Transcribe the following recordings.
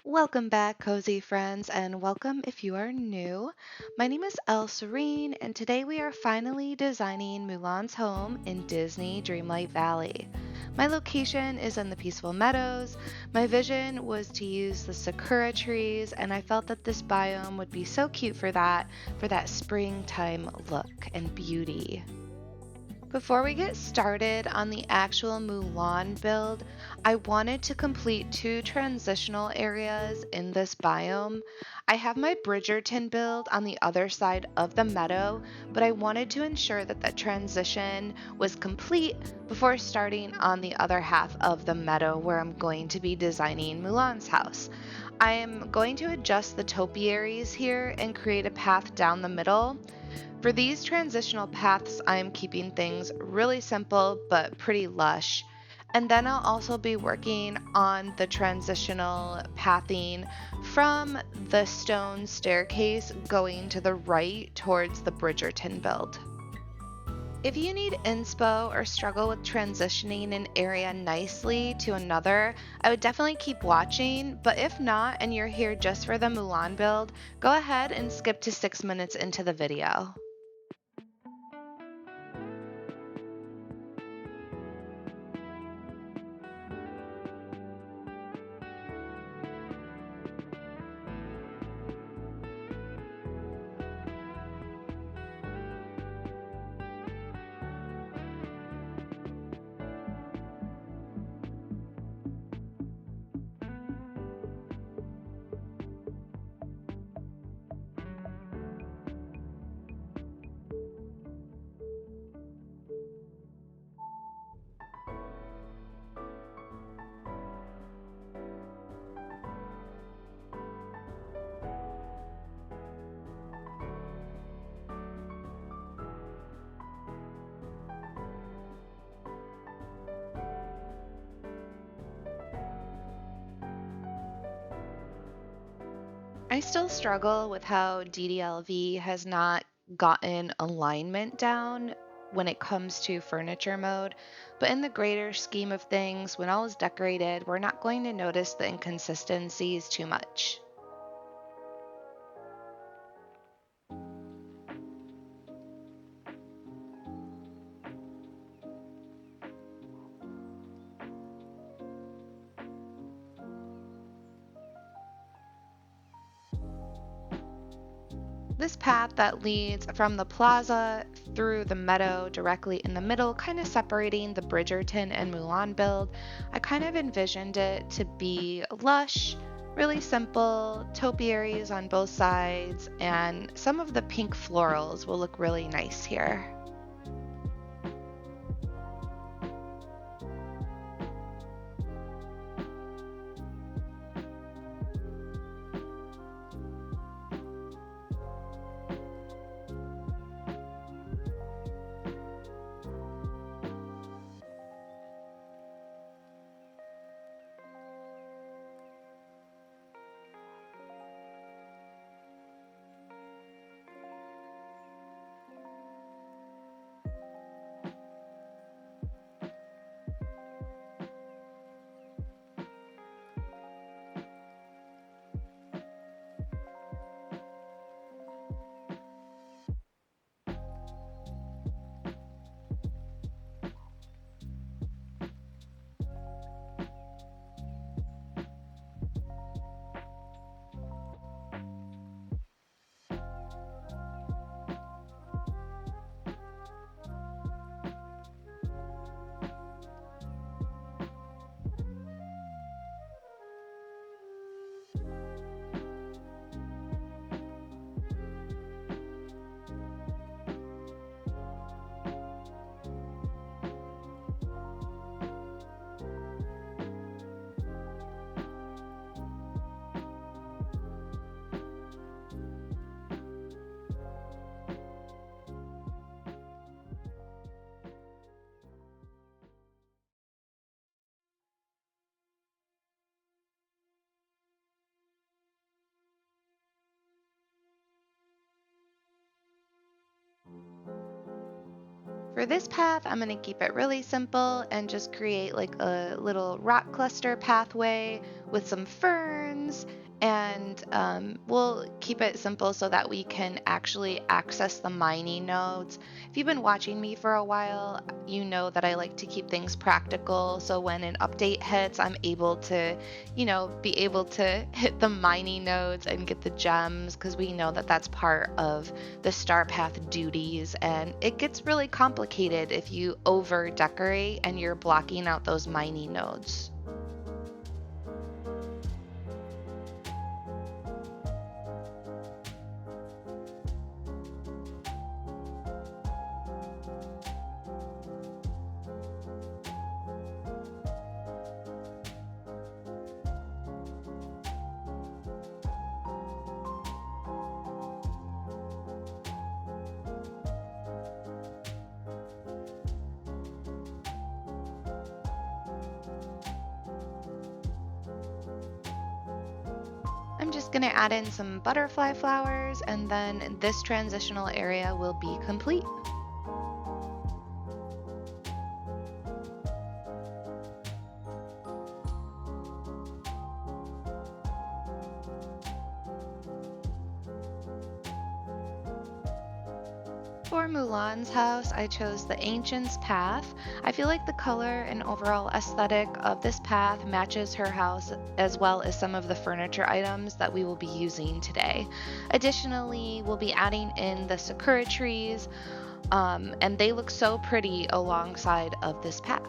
Welcome back, cozy friends, and welcome if you are new. My name is ElleSerein, and today we are finally designing Mulan's home in Disney Dreamlight Valley. My location is in the peaceful meadows. My vision was to use the sakura trees, and I felt that this biome would be so cute for that springtime look and beauty. Before we get started on the actual Mulan build, I wanted to complete two transitional areas in this biome. I have my Bridgerton build on the other side of the meadow, but I wanted to ensure that that transition was complete before starting on the other half of the meadow where I'm going to be designing Mulan's house. I am going to adjust the topiaries here and create a path down the middle. For these transitional paths, I'm keeping things really simple but pretty lush. And then I'll also be working on the transitional pathing from the stone staircase going to the right towards the Bridgerton build. If you need inspo or struggle with transitioning an area nicely to another, I would definitely keep watching, but if not and you're here just for the Mulan build, go ahead and skip to 6 minutes into the video. I still struggle with how DDLV has not gotten alignment down when it comes to furniture mode, but in the greater scheme of things, when all is decorated, we're not going to notice the inconsistencies too much. This path that leads from the plaza through the meadow directly in the middle, kind of separating the Bridgerton and Mulan build, I kind of envisioned it to be lush, really simple, topiaries on both sides, and some of the pink florals will look really nice here. For this path, I'm going to keep it really simple and just create like a little rock cluster pathway with some ferns, and we'll keep it simple so that we can actually access the mining nodes. If you've been watching me for a while, you know that I like to keep things practical. So when an update hits, I'm able to, be able to hit the mining nodes and get the gems because we know that that's part of the star path duties. And it gets really complicated if you over decorate and you're blocking out those mining nodes. I'm just going to add in some butterfly flowers, and then this transitional area will be complete. For Mulan's house, I chose the Ancient's Path. I feel like the color and overall aesthetic of this path matches her house as well as some of the furniture items that we will be using today. Additionally, we'll be adding in the sakura trees, and they look so pretty alongside of this path.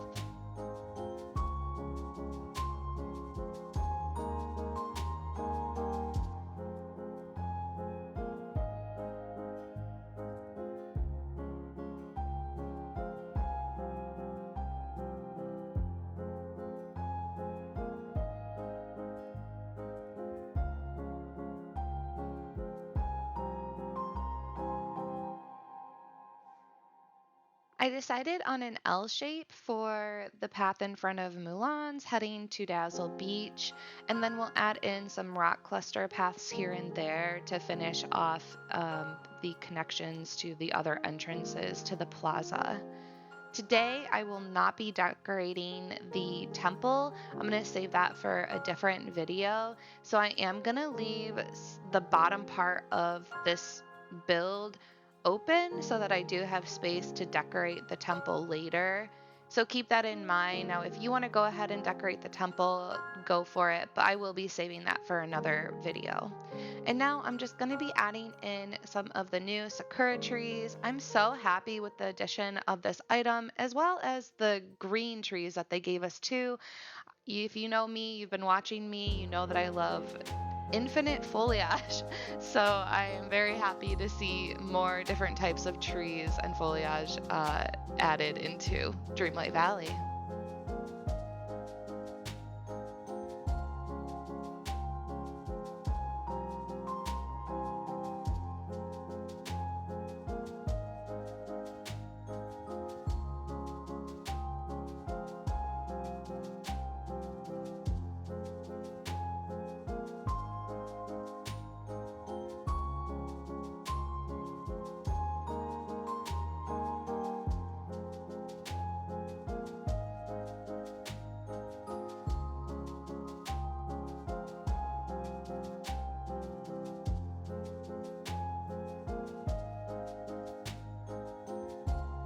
I decided on an L shape for the path in front of Mulan's heading to Dazzle Beach, and then we'll add in some rock cluster paths here and there to finish off the connections to the other entrances to the plaza. Today, I will not be decorating the temple. I'm going to save that for a different video. So I am going to leave the bottom part of this build open so that I do have space to decorate the temple later. So keep that in mind. Now, if you want to go ahead and decorate the temple, go for it, but I will be saving that for another video. And now I'm just going to be adding in some of the new sakura trees. I'm so happy with the addition of this item as well as the green trees that they gave us too. If you know me, you've been watching me, you know that I love infinite foliage. So I am very happy to see more different types of trees and foliage added into Dreamlight Valley.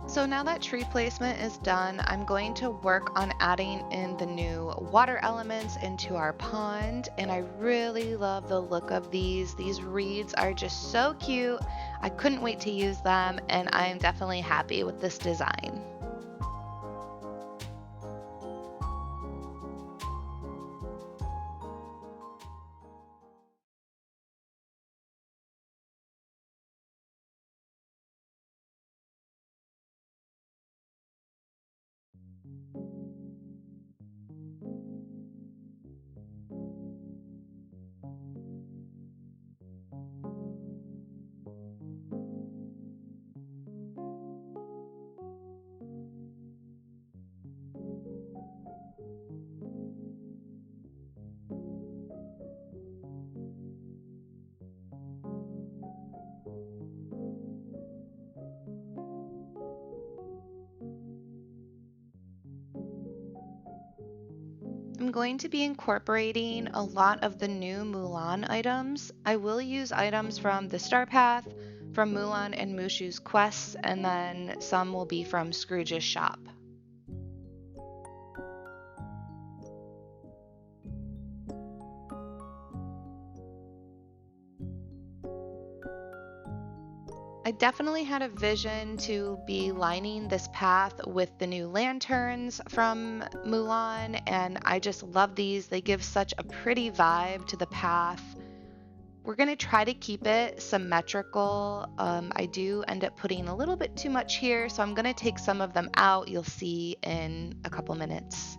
So now that tree placement is done, I'm going to work on adding in the new water elements into our pond, and I really love the look of these. These reeds are just so cute. I couldn't wait to use them, and I am definitely happy with this design. I'm going to be incorporating a lot of the new Mulan items. I will use items from the Star Path, from Mulan and Mushu's quests, and then some will be from Scrooge's shop. I definitely had a vision to be lining this path with the new lanterns from Mulan, and I just love these. They give such a pretty vibe to the path. We're going to try to keep it symmetrical. I do end up putting a little bit too much here, so I'm going to take some of them out. You'll see in a couple minutes.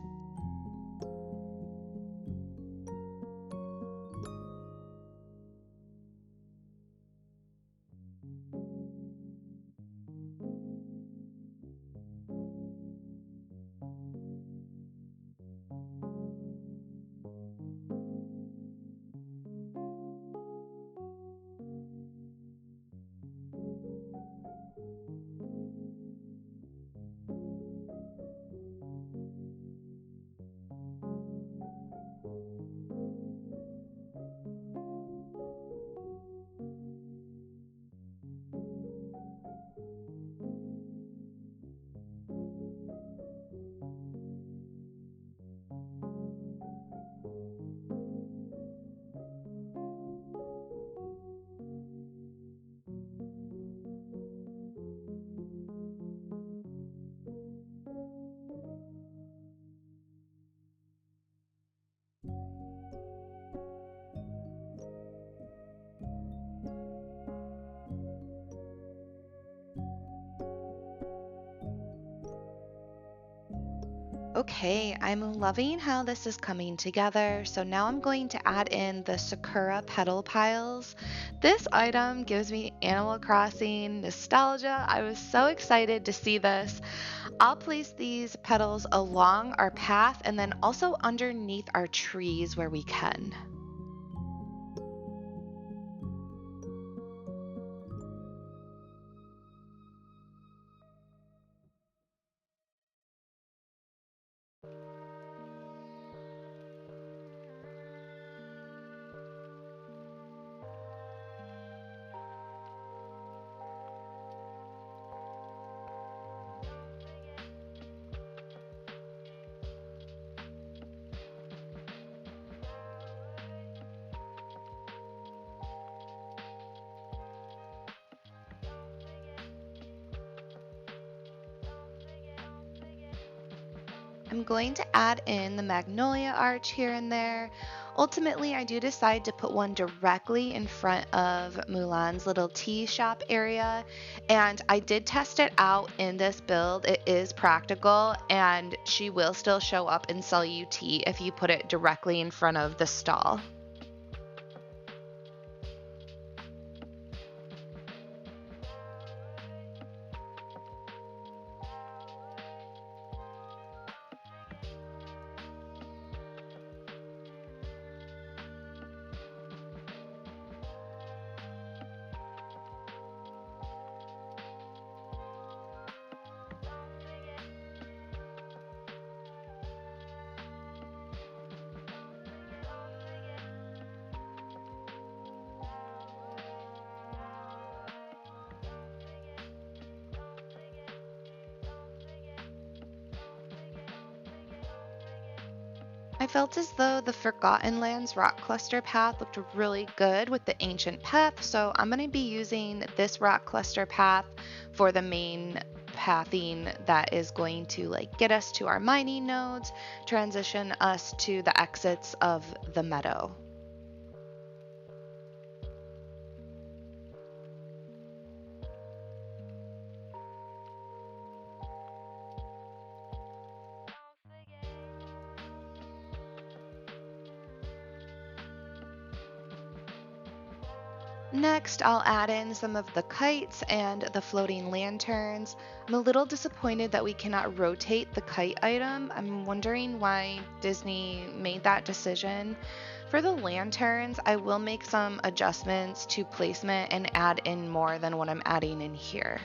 Okay, I'm loving how this is coming together. So now I'm going to add in the Sakura petal piles. This item gives me Animal Crossing nostalgia. I was so excited to see this. I'll place these petals along our path and then also underneath our trees where we can. I'm going to add in the magnolia arch here and there. Ultimately, I do decide to put one directly in front of Mulan's little tea shop area, and I did test it out in this build. It is practical, and she will still show up and sell you tea if you put it directly in front of the stall. I felt as though the Forgotten Lands rock cluster path looked really good with the ancient path, so I'm going to be using this rock cluster path for the main pathing that is going to get us to our mining nodes, transition us to the exits of the meadow. Next, I'll add in some of the kites and the floating lanterns. I'm a little disappointed that we cannot rotate the kite item. I'm wondering why Disney made that decision. For the lanterns, I will make some adjustments to placement and add in more than what I'm adding in here.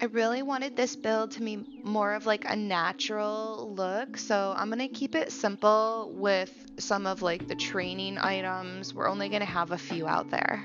I really wanted this build to be more of like a natural look, so I'm gonna keep it simple with some of like the training items. We're only gonna have a few out there.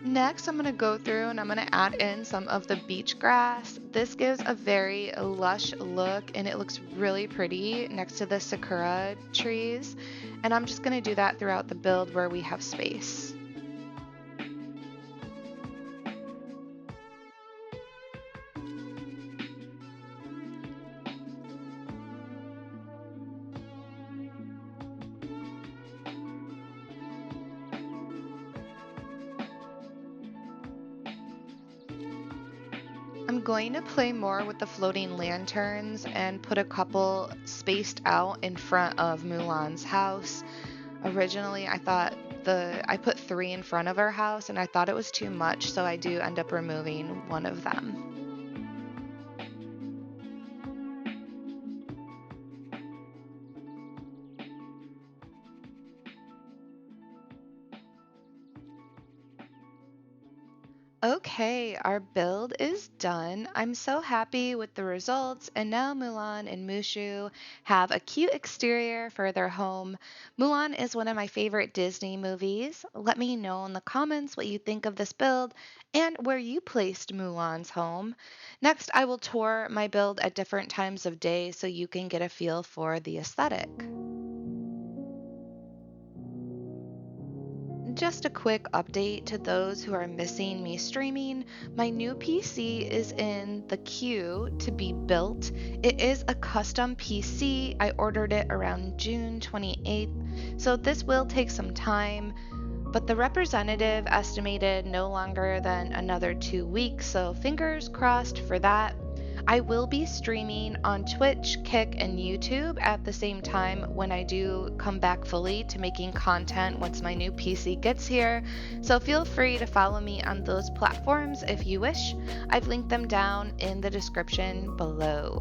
Next, I'm going to go through and I'm going to add in some of the beach grass. This gives a very lush look and it looks really pretty next to the sakura trees. And I'm just going to do that throughout the build where we have space. I'm going to play more with the floating lanterns and put a couple spaced out in front of Mulan's house. Originally, I put three in front of her house and I thought it was too much, so I do end up removing one of them. Okay, our build is done. I'm so happy with the results, and now Mulan and Mushu have a cute exterior for their home. Mulan is one of my favorite Disney movies. Let me know in the comments what you think of this build and where you placed Mulan's home. Next, I will tour my build at different times of day so you can get a feel for the aesthetic. Just a quick update to those who are missing me streaming. My new PC is in the queue to be built. It is a custom PC. I ordered it around June 28th, so this will take some time. But the representative estimated no longer than another 2 weeks, so fingers crossed for that. I will be streaming on Twitch, Kick, and YouTube at the same time when I do come back fully to making content once my new PC gets here. So feel free to follow me on those platforms if you wish. I've linked them down in the description below.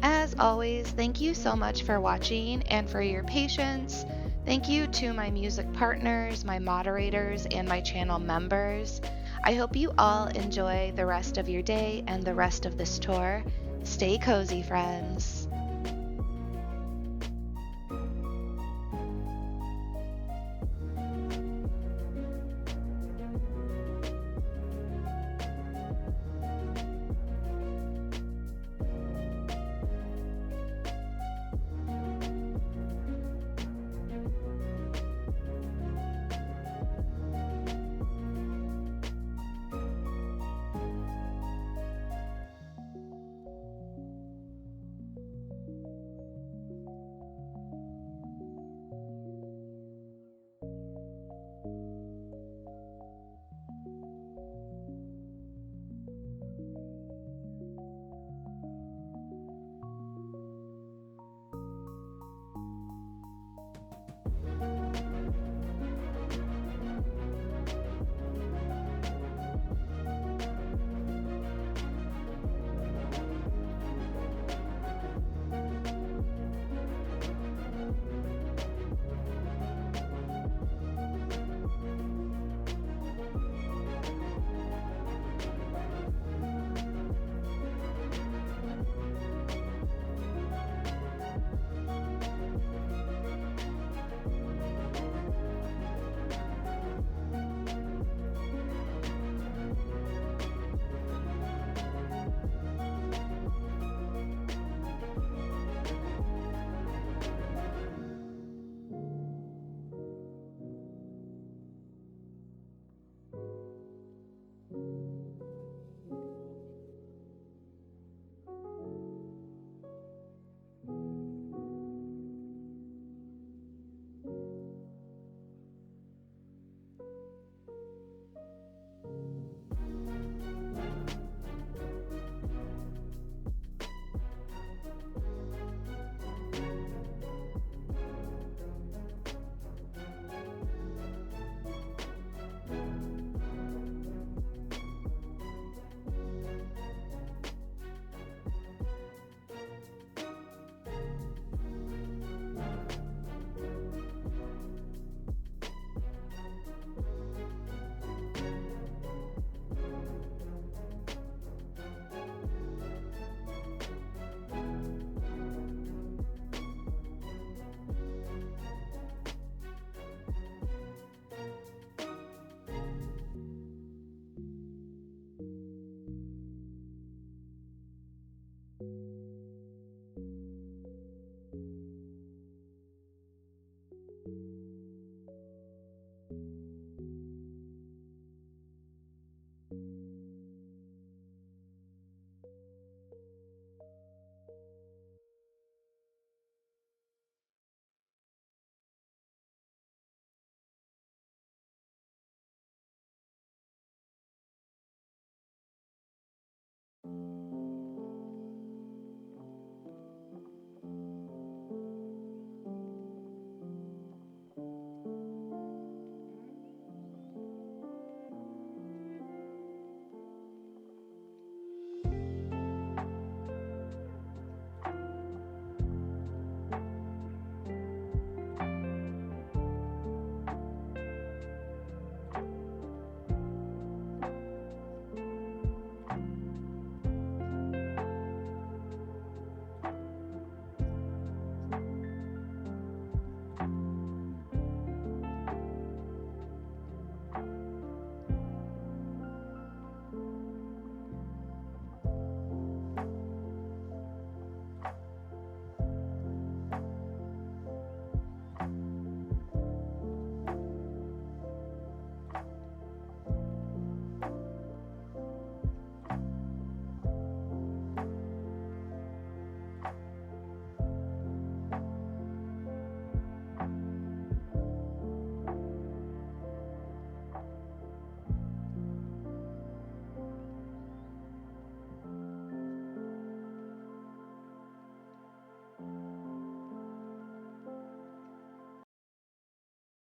As always, thank you so much for watching and for your patience. Thank you to my music partners, my moderators, and my channel members. I hope you all enjoy the rest of your day and the rest of this tour. Stay cozy, friends.